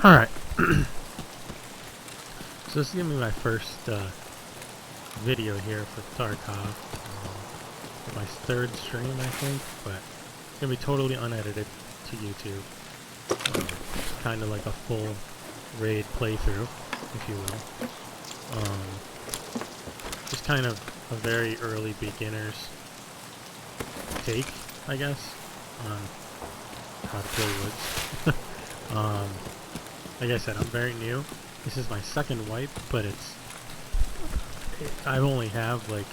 Alright. So this is going to be my first video here for Tarkov. My third stream, I think, but it's going to be totally unedited to YouTube. Kind of like a full raid playthrough, if you will. Just kind of a very early beginner's take, I guess, on how to play woods. Like I said, I'm very new. This is my second wipe, but I only have like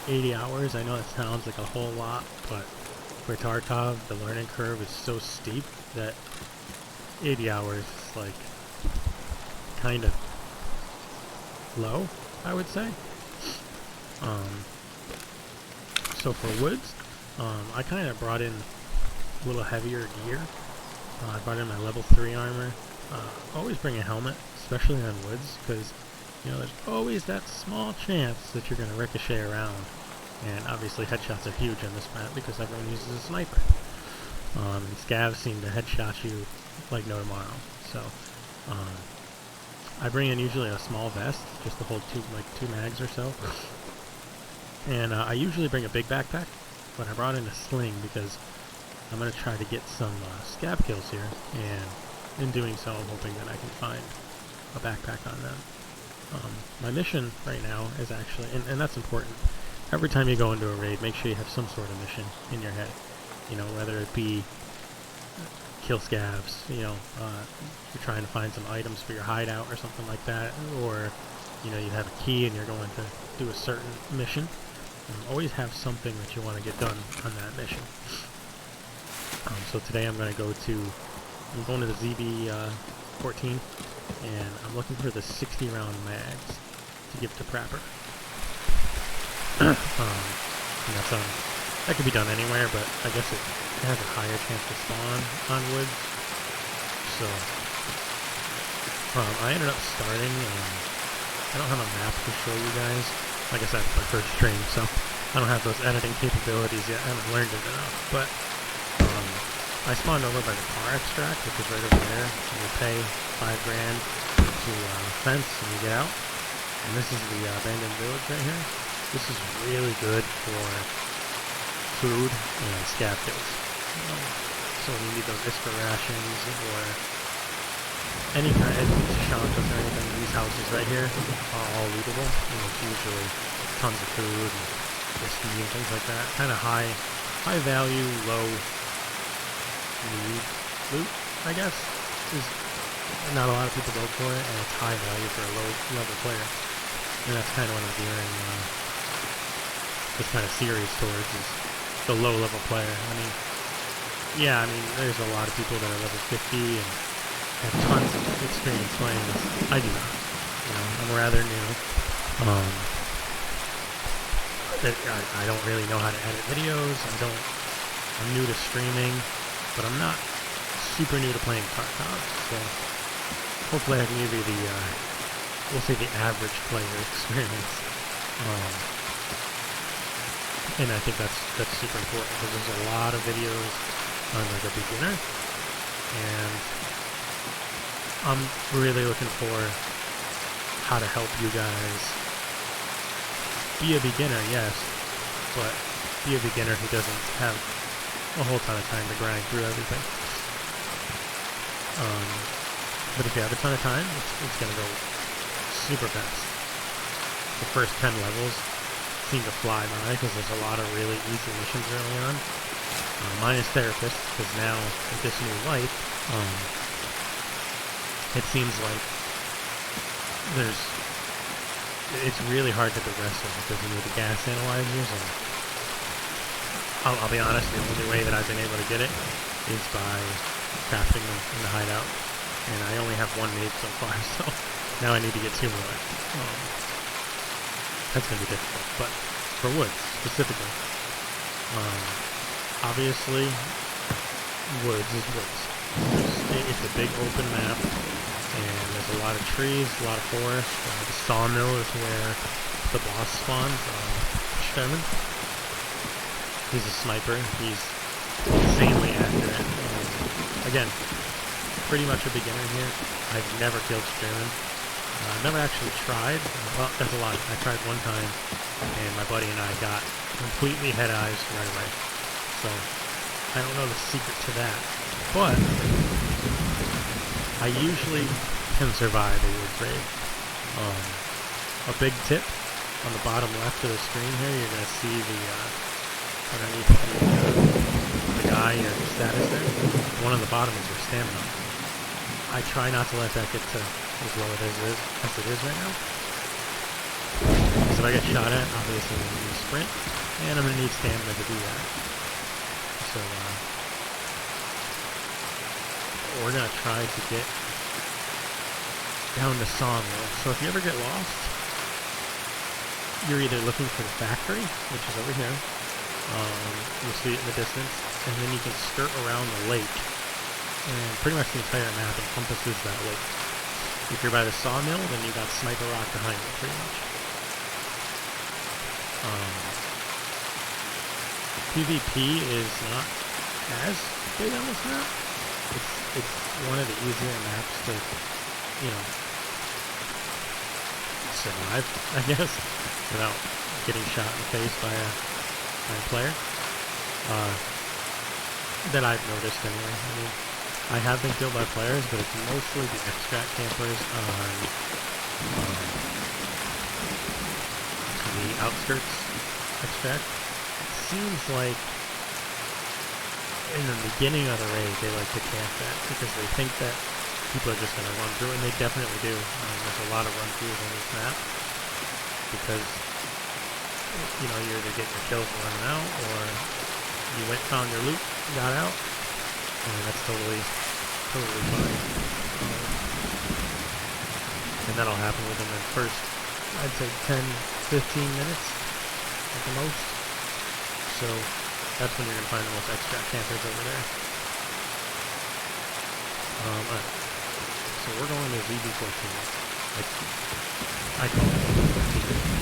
80 hours. I know that sounds like a whole lot, but for Tarkov, the learning curve is so steep that 80 hours is like kind of low, I would say. So for woods, I kind of brought in a little heavier gear. I brought in my level 3 armor. Always bring a helmet, especially on woods, because you know there's always that small chance that you're going to ricochet around. And obviously headshots are huge on this map because everyone uses a sniper. And scavs seem to headshot you like no tomorrow. So I bring in usually a small vest just to hold two mags or so. And I usually bring a big backpack, but I brought in a sling because I'm going to try to get some scav kills here, and in doing so I'm hoping that I can find a backpack on them. My mission right now is actually, and that's important, every time you go into a raid, make sure you have some sort of mission in your head. You know, whether it be kill scavs, you know, you're trying to find some items for your hideout or something like that, or, you know, you have a key and you're going to do a certain mission. Always have something that you want to get done on that mission. So today I'm going to the ZB-14, and I'm looking for the 60-round mags to give to Prapper. And that could be done anywhere, but I guess it has a higher chance to spawn on wood. So I ended up starting, I don't have a map to show you guys. Like I said, it's my first stream, so I don't have those editing capabilities yet. I haven't learned it enough, but I spawned over by the car extract, which is right over there. And you pay $5 grand to fence and you get out. And this is the abandoned village right here. This is really good for food and scav kills. So when you need those Iska rations or any kind of shantas or anything, these houses right here are all lootable. And it's usually tons of food and whiskey and things like that. Kind of high value, low need loot, I guess. Not a lot of people go for it, and it's high value for a low level player. And that's kind of what I'm gearing this kind of series towards, is the low level player. I mean, yeah, there's a lot of people that are level 50 and have tons of experience playing this. I do not. You know, I'm rather new. I don't really know how to edit videos. I'm new to streaming, but I'm not super new to playing Tarkov, so hopefully I can give you we'll say the average player experience. And I think that's super important, because there's a lot of videos on like a beginner, and I'm really looking for how to help you guys be a beginner, yes, but be a beginner who doesn't have a whole ton of time to grind through everything. But if you have a ton of time, it's going to go super fast. The first 10 levels seem to fly by because there's a lot of really easy missions early on. Minus Therapist, because now with this new life, it seems like it's really hard to progress with because you need the gas analyzers, and I'll be honest, the only way that I've been able to get it is by crafting them in the hideout, and I only have one made so far, so now I need to get 2 more. That's going to be difficult, but for woods, specifically, obviously, woods is woods. It's a big open map, and there's a lot of trees, a lot of forest. The sawmill is where the boss spawns, Sherman. He's a sniper. He's insanely accurate. Again, pretty much a beginner here. I've never killed Spearman. Never actually tried. Well, that's a lie. I tried one time, and my buddy and I got completely head eyes right away. So, I don't know the secret to that. But, I usually can survive a woods raid. A big tip, on the bottom left of the screen here, you're going to see the, underneath the guy, your status there. The one on the bottom is your stamina. I try not to let that get to as low as it is right now. Because if I get shot at, obviously I'm going to need sprint, and I'm going to need stamina to do that. So, we're going to try to get down to Sawmill. So if you ever get lost, you're either looking for the factory, which is over here. You'll see it in the distance, and then you can skirt around the lake. And pretty much the entire map encompasses that lake. If you're by the sawmill, then you got Sniper Rock behind you, pretty much. PvP is not as big on this map. It's one of the easier maps to, you know, survive, I guess, without getting shot in the face by a player. That I've noticed anyway. I mean, I have been killed by players, but it's mostly the extract campers on the outskirts extract. It seems like in the beginning of the raid they like to camp that because they think that people are just going to run through, and they definitely do. There's a lot of run-throughs on this map because, you know, you're either getting your kills and running out, or you went, found your loot, got out, and that's totally fine. And that'll happen within the first, I'd say 10-15 minutes at the most. So that's when you're going to find the most extract campers over there. Alright. So we're going to ZB14. Like, I call it ZB14.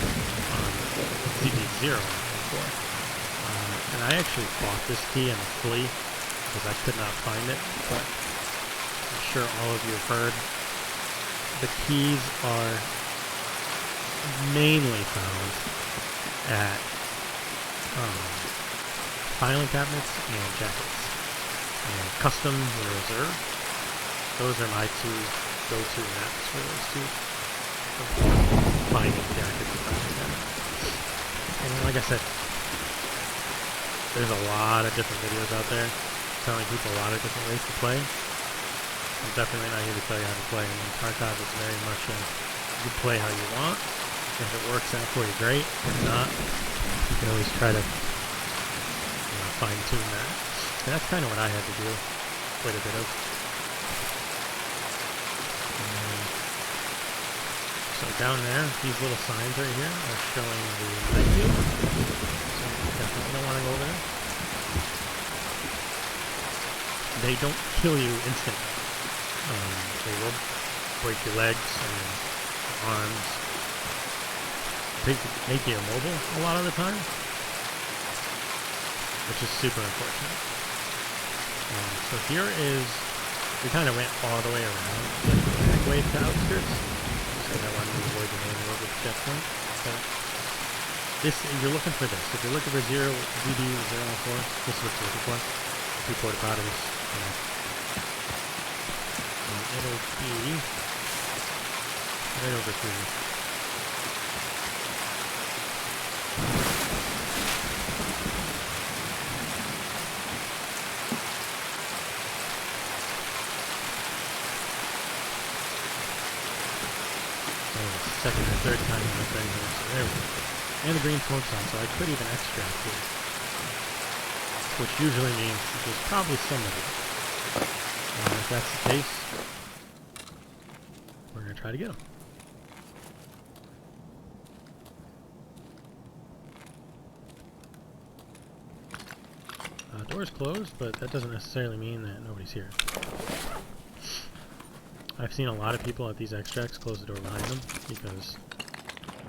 ZB0 before. And I actually bought this key in a flea because I could not find it, but I'm sure all of you have heard. The keys are mainly found at filing cabinets and jackets. And customs and reserve. Those are my two go-to maps for those two. Finding jackets and filing cabinets. And like I said, there's a lot of different videos out there telling people a lot of different ways to play. I'm definitely not here to tell you how to play. I mean, Tarkov is very much a, you play how you want. If it works out for you, great. If not, you can always try to, you know, fine-tune that. And that's kind of what I had to do quite a bit of. So down there, these little signs right here are showing the menu. So you definitely don't want to go over there. They don't kill you instantly. They will break your legs and arms. Make you immobile a lot of the time, which is super unfortunate. So here is, we kind of went all the way around, like the back way to outskirts, just because I wanted to avoid the main road with the checkpoint. But this, you're looking for this. If you're looking for ZB004, this is what you're looking for. 2 porta potties. And it'll be right over here. Second or third time in the thing here, so there we go. And the green smoke's on, so I could even extract here. Which usually means that there's probably somebody. If that's the case, we're going to try to get him. Door's closed, but that doesn't necessarily mean that nobody's here. I've seen a lot of people at these extracts close the door behind them because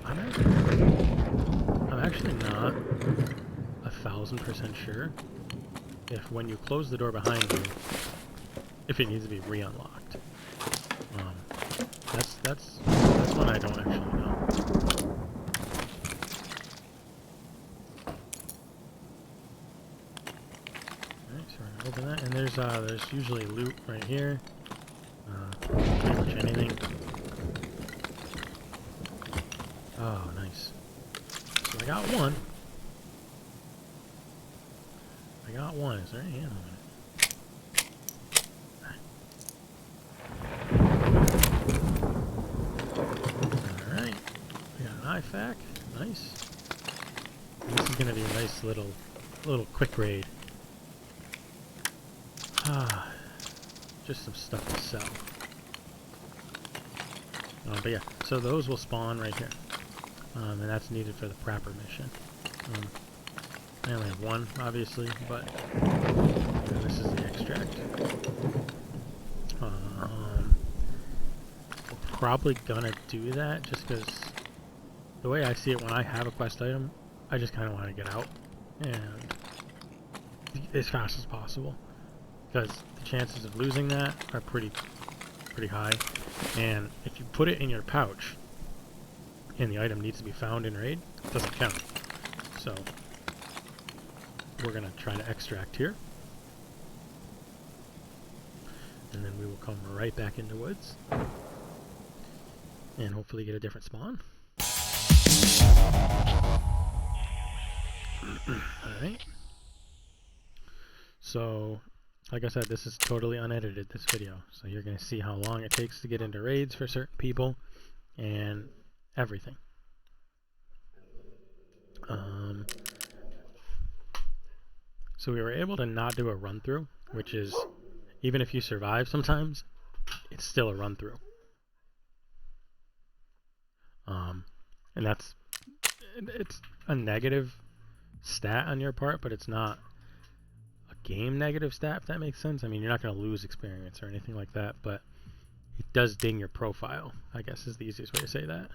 I'm actually not 1000% sure if when you close the door behind you, if it needs to be re-unlocked. That's one I don't actually know. Alright, so we're gonna open that, and there's usually loot right here. Pretty much anything. Oh, nice. So I got one. Is there any ammo in it? Alright. We got an IFAK. Nice. This is gonna be a nice little quick raid. Just some stuff to sell. But yeah, so those will spawn right here. And that's needed for the Prapper mission. I only have one, obviously, but this is the extract. We're probably gonna do that just because the way I see it, when I have a quest item, I just kind of want to get out and as fast as possible, because the chances of losing that are pretty high. And if you put it in your pouch and the item needs to be found in raid, it doesn't count. So we're gonna try to extract here, and then we will come right back into woods and hopefully get a different spawn. Alright. So, like I said, this is totally unedited, this video. So you're going to see how long it takes to get into raids for certain people and everything. So we were able to not do a run through, which is, even if you survive sometimes, it's still a run through. And it's a negative stat on your part, but it's not a game negative stat, if that makes sense. I mean, you're not going to lose experience or anything like that, but it does ding your profile, I guess is the easiest way to say that.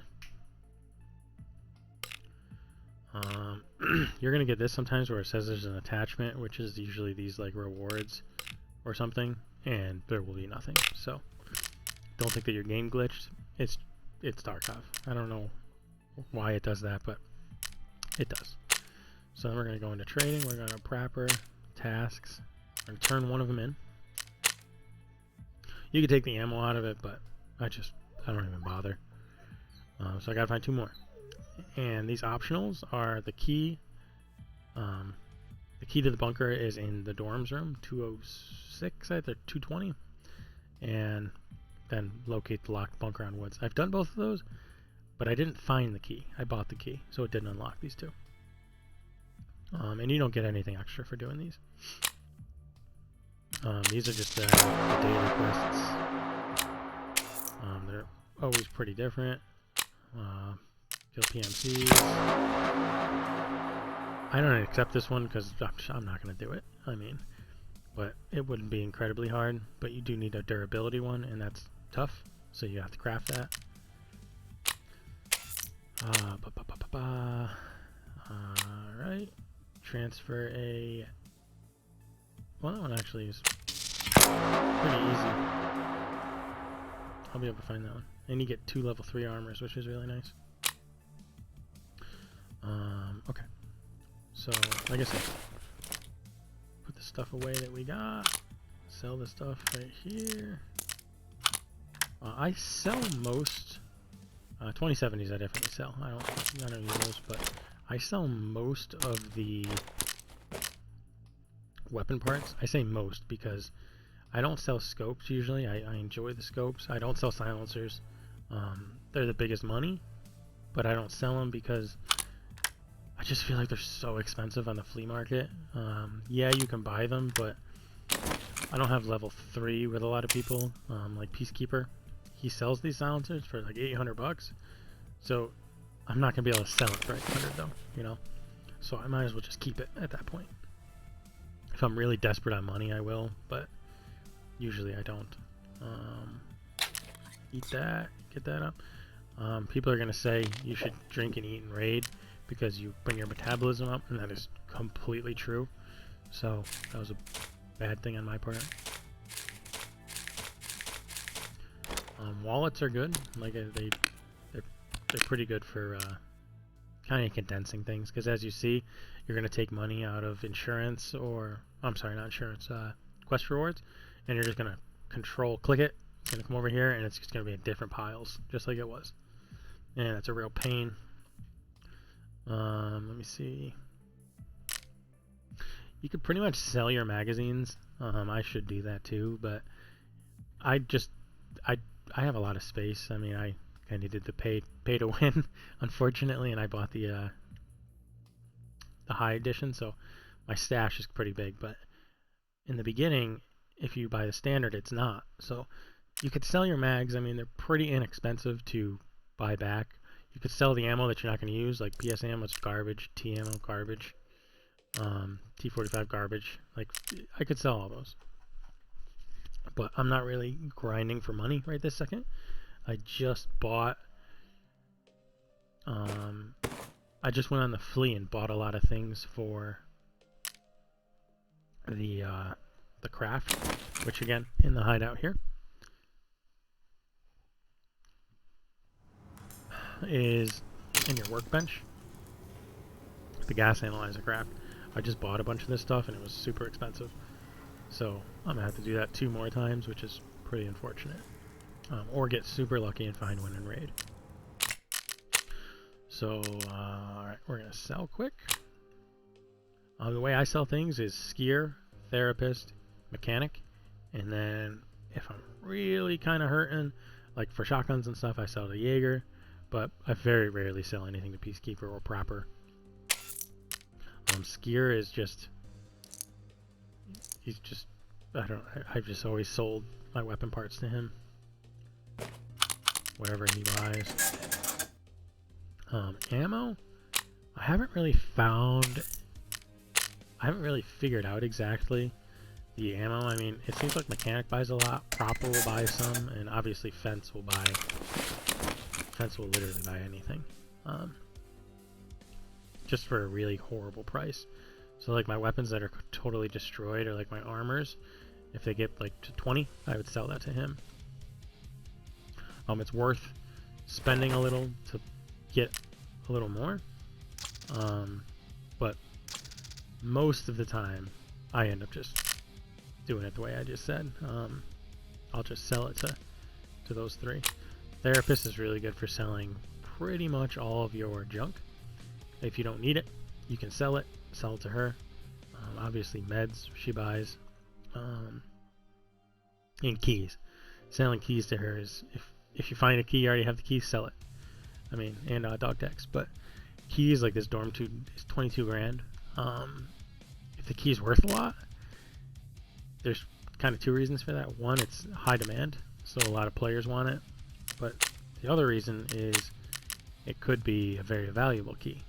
You're going to get this sometimes where it says there's an attachment, which is usually these like rewards or something, and there will be nothing. So don't think that your game glitched. It's Tarkov. I don't know why it does that, but it does. So then we're going to go into trading. We're going to Prapper, tasks. We're going to turn one of them in. You can take the ammo out of it, but I don't even bother. So I got to find two more. And these optionals are the key. The key to the bunker is in the dorms room, 206, I think, 220. And then locate the locked bunker on woods. I've done both of those, but I didn't find the key. I bought the key, so it didn't unlock these two. And you don't get anything extra for doing these. These are just the daily quests. They're always pretty different. Kill PMCs. I don't accept this one because I'm not going to do it. I mean, but it wouldn't be incredibly hard. But you do need a durability one, and that's tough. So you have to craft that. Alright. Transfer a... Well, that one actually is pretty easy. I'll be able to find that one. And you get 2 level 3 armors, which is really nice. Okay. So, like I said, put the stuff away that we got. Sell the stuff right here. I sell most 2070s. I definitely sell. I don't use those, but I sell most of the weapon parts. I say most because I don't sell scopes usually. I enjoy the scopes. I don't sell silencers. They're the biggest money, but I don't sell them because I just feel like they're so expensive on the flea market. Yeah, you can buy them, but I don't have level 3 with a lot of people. Like Peacekeeper, he sells these silencers for like 800 bucks. So I'm not gonna be able to sell it for 800 though, you know. So I might as well just keep it at that point. If I'm really desperate on money, I will, but usually I don't. Eat that, get that up. People are gonna say you should drink and eat and raid because you bring your metabolism up, and that is completely true. So that was a bad thing on my part. Wallets are good. Like they're pretty good for kind of condensing things, because as you see, you're going to take money out of insurance, or I'm sorry, not insurance, quest rewards, and you're just going to click it. It's going to come over here, and it's just going to be in different piles, just like it was. And it's a real pain. Let me see. You could pretty much sell your magazines. I should do that too, but I have a lot of space. I mean, I needed to pay to win, unfortunately, and I bought the high edition, so my stash is pretty big. But in the beginning, if you buy the standard, it's not. So you could sell your mags. I mean, they're pretty inexpensive to buy back. You could sell the ammo that you're not going to use, like PS ammo, it's garbage, T ammo, garbage, T45 garbage. Like, I could sell all those. But I'm not really grinding for money right this second. I just bought, I just went on the flea and bought a lot of things for the craft, which again, in the hideout here, is in your workbench, the gas analyzer craft. I just bought a bunch of this stuff and it was super expensive. So I'm gonna have to do that 2 more times, which is pretty unfortunate. Or get super lucky and find one in raid. So, alright, we're gonna sell quick. The way I sell things is skier, therapist, mechanic, and then if I'm really kind of hurting, like for shotguns and stuff, I sell to Jaeger, but I very rarely sell anything to Peacekeeper or Proper. Skier is just, he's just, I've just always sold my weapon parts to him. Whatever he buys. Ammo, I haven't really figured out exactly the ammo. I mean, it seems like Mechanic buys a lot, Proper will buy some, and obviously Fence will literally buy anything. Just for a really horrible price. So like my weapons that are totally destroyed, or like my armors, if they get like to 20, I would sell that to him. It's worth spending a little to get a little more, but most of the time I end up just doing it the way I just said. I'll just sell it to those 3. Therapist is really good for selling pretty much all of your junk. If you don't need it, you can sell it to her. Obviously meds she buys, and keys. Selling keys to her is, if you find a key, you already have the key, sell it. I mean, and dog tags. But keys, like this dorm 2 is 22 grand. If the key's worth a lot, there's kind of 2 reasons for that. One, it's high demand, so a lot of players want it. But the other reason is it could be a very valuable key.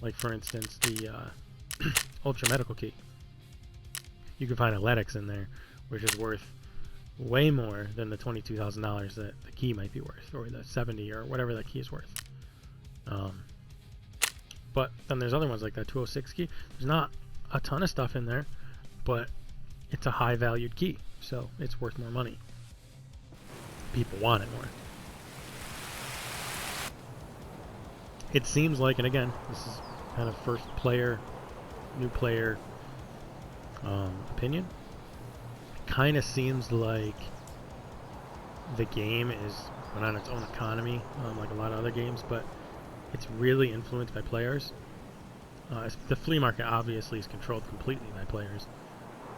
Like for instance, the Ultra Medical key. You can find a Ledex in there, which is worth way more than the $22,000 that the key might be worth, or the 70 or whatever that key is worth. But then there's other ones like that 206 key. There's not a ton of stuff in there, but it's a high valued key, so it's worth more money. People want it more. It seems like, and again, this is kind of first player, new player opinion. It kind of seems like the game is on its own economy, like a lot of other games, but it's really influenced by players. The flea market obviously is controlled completely by players,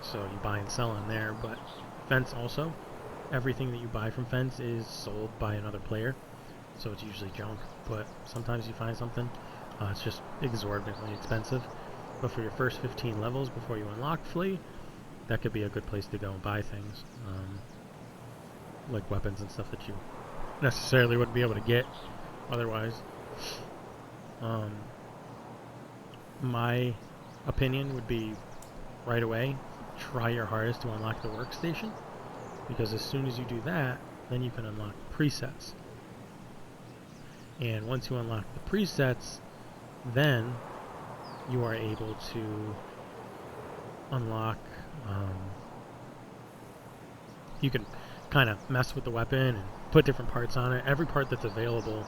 so you buy and sell on there, but Fence also, everything that you buy from Fence is sold by another player, so it's usually junk, but sometimes you find something. It's just exorbitantly expensive, but for your first 15 levels before you unlock Flea, that could be a good place to go and buy things, like weapons and stuff that you necessarily wouldn't be able to get otherwise. My opinion would be right away, try your hardest to unlock the workstation, because as soon as you do that, then you can unlock presets. And once you unlock the presets, then you are able to unlock, you can kind of mess with the weapon and put different parts on it. Every part that's available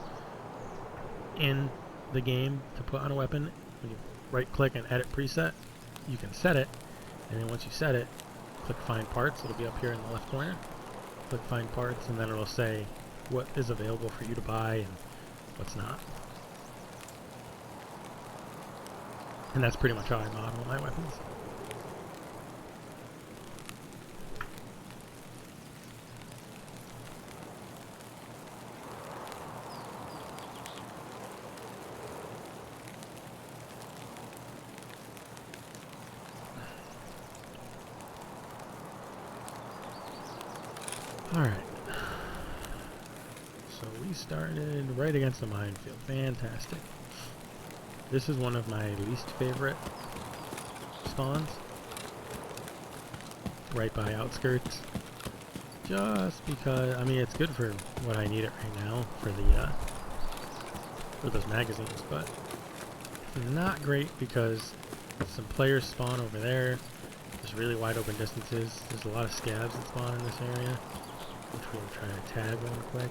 in the game to put on a weapon, when you right click and edit preset, you can set it, and then once you set it, click find parts. It'll be up here in the left corner. Click find parts, and then it'll say what is available for you to buy and what's not. And that's pretty much how I model my weapons. Alright. So we started right against the minefield. Fantastic. This is one of my least favorite spawns. Right by outskirts. Just because, I mean, it's good for what I need it right now for the for those magazines, but not great because some players spawn over there. There's really wide open distances. There's a lot of scabs that spawn in this area, which we'll try to tag real quick.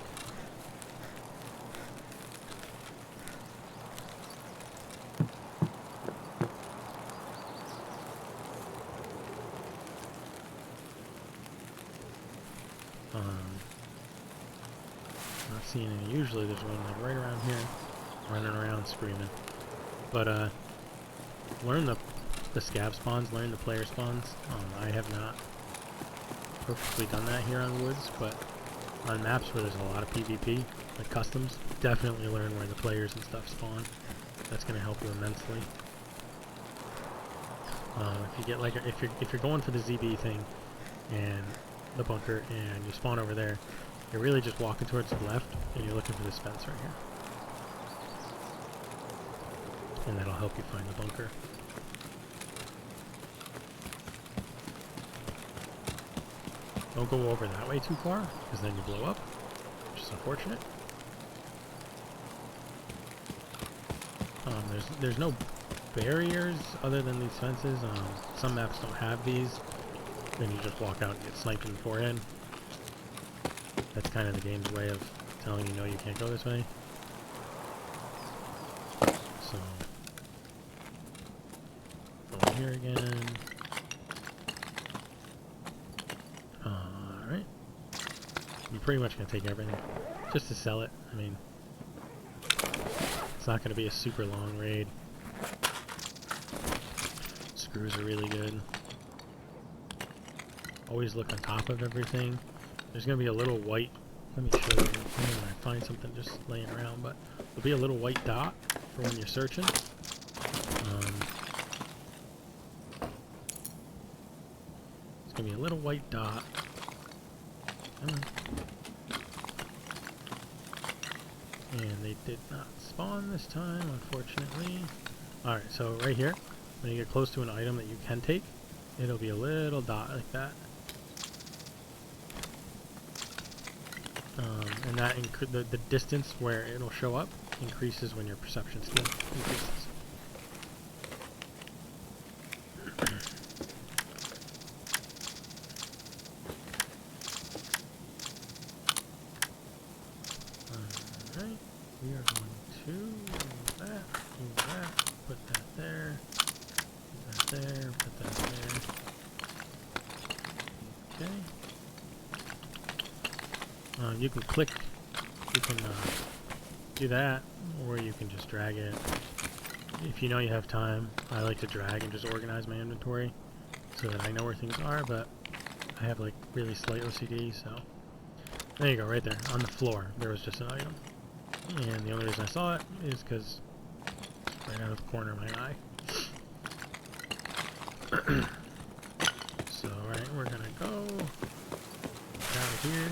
Not seeing any. Usually there's one like right around here, running around screaming. But learn the scab spawns, learn the player spawns. I have not perfectly done that here on Woods, but on maps where there's a lot of PvP, like customs, definitely learn where the players and stuff spawn. That's going to help you immensely. If you get like if you're going for the ZB thing and the bunker and you spawn over there, you're really just walking towards the left and you're looking for this fence right here. And that'll help you find the bunker. Don't go over that way too far, because then you blow up, which is unfortunate. There's no barriers other than these fences. Some maps don't have these. Then you just walk out and get sniped in the forehead. That's kind of the game's way of telling you no, you can't go this way. So, go here again. Alright. You're pretty much going to take everything just to sell it. I mean, it's not going to be a super long raid. Screws are really good. Always look on top of everything. There's going to be a little white, let me show you when I find something just laying around, but there'll be a little white dot for when you're searching. It's going to be a little white dot. And they did not spawn this time, unfortunately. Alright, so right here, when you get close to an item that you can take, it'll be a little dot like that. And that the distance where it'll show up increases when your perception skill increases. Alright, we are going to move that, put that there, put that there, put that there. Okay. You can click, you can do that, or you can just drag it. If you know you have time, I like to drag and just organize my inventory so that I know where things are, but I have like really slight OCD, so there you go, right there, on the floor, there was just an item. And the only reason I saw it is because it's right out of the corner of my eye. So, alright, we're gonna go down here.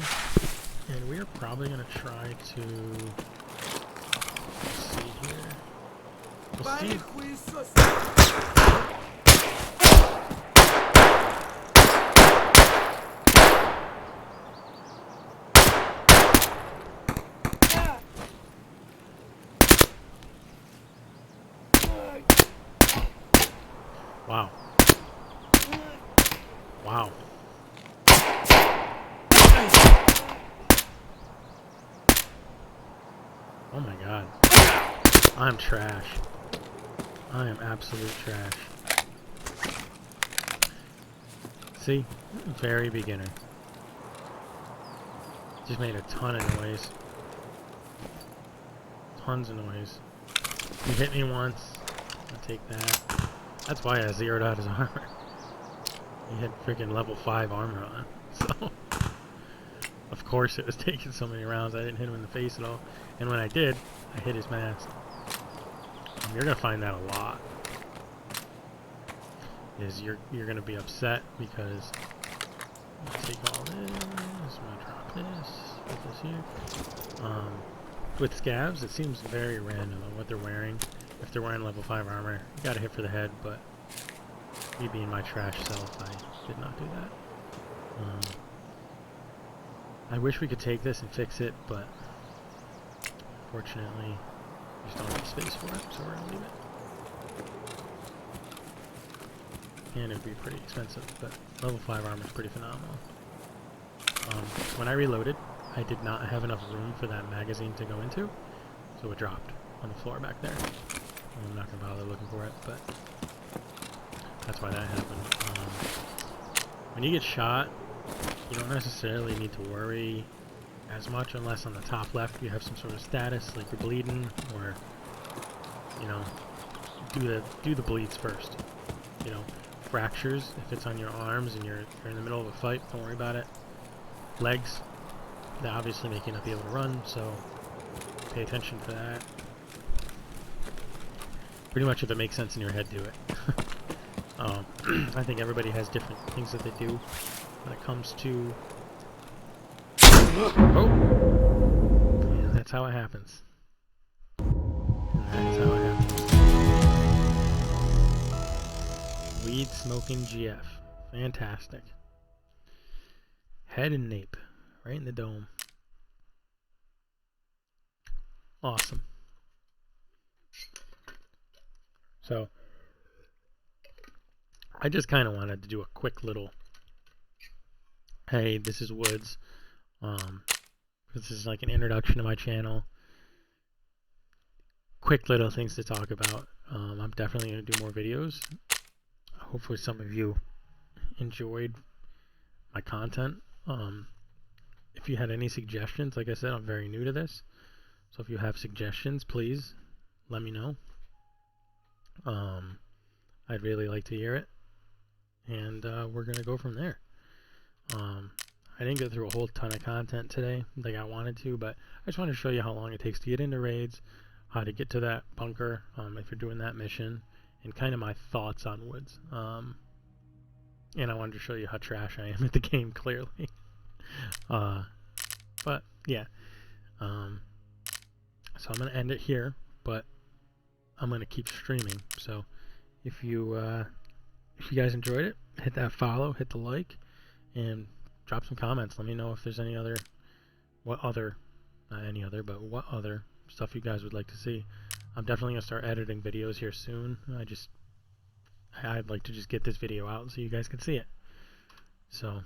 And we're probably going to try to, let's see here, we'll see. Wow. Wow. Oh my god. I'm trash. I am absolute trash. See? Very beginner. Just made a ton of noise. Tons of noise. He hit me once. I'll take that. That's why I zeroed out his armor. He had freaking level 5 armor on. So, of course it was taking so many rounds. I didn't hit him in the face at all. And when I did, I hit his mask. You're gonna find that a lot. Is you're gonna be upset because take all this. I'm gonna drop this. Put this here. With scavs, it seems very random on what they're wearing. If they're wearing level 5 armor, you gotta hit for the head. But me being my trash self, I did not do that. I wish we could take this and fix it, but unfortunately, we just don't have space for it, so we're gonna leave it. And it would be pretty expensive, but level 5 armor is pretty phenomenal. When I reloaded, I did not have enough room for that magazine to go into, so it dropped on the floor back there. I'm not going to bother looking for it, but that's why that happened. When you get shot, you don't necessarily need to worry as much unless on the top left you have some sort of status, like you're bleeding, or, you know, do the bleeds first. You know, fractures, if it's on your arms and you're in the middle of a fight, don't worry about it. Legs, they obviously make you not be able to run, so pay attention for that. Pretty much if it makes sense in your head, do it. I think everybody has different things that they do when it comes to... Oh! And that's how it happens. And that's how it happens. Weed smoking GF. Fantastic. Head and nape. Right in the dome. Awesome. So, I just kind of wanted to do a quick little, hey, this is Woods. This is like an introduction to my channel. Quick little things to talk about. I'm definitely going to do more videos. Hopefully some of you enjoyed my content. If you had any suggestions, like I said, I'm very new to this. So if you have suggestions, please let me know. I'd really like to hear it. And we're going to go from there. I didn't go through a whole ton of content today like I wanted to, but I just wanted to show you how long it takes to get into raids, how to get to that bunker if you're doing that mission, and kind of my thoughts on Woods. And I wanted to show you how trash I am at the game, clearly. But yeah, so I'm going to end it here, but I'm going to keep streaming. So if you guys enjoyed it, hit that follow, hit the like, and drop some comments. Let me know if there's what other stuff you guys would like to see. I'm definitely going to start editing videos here soon. I'd like to just get this video out so you guys can see it. So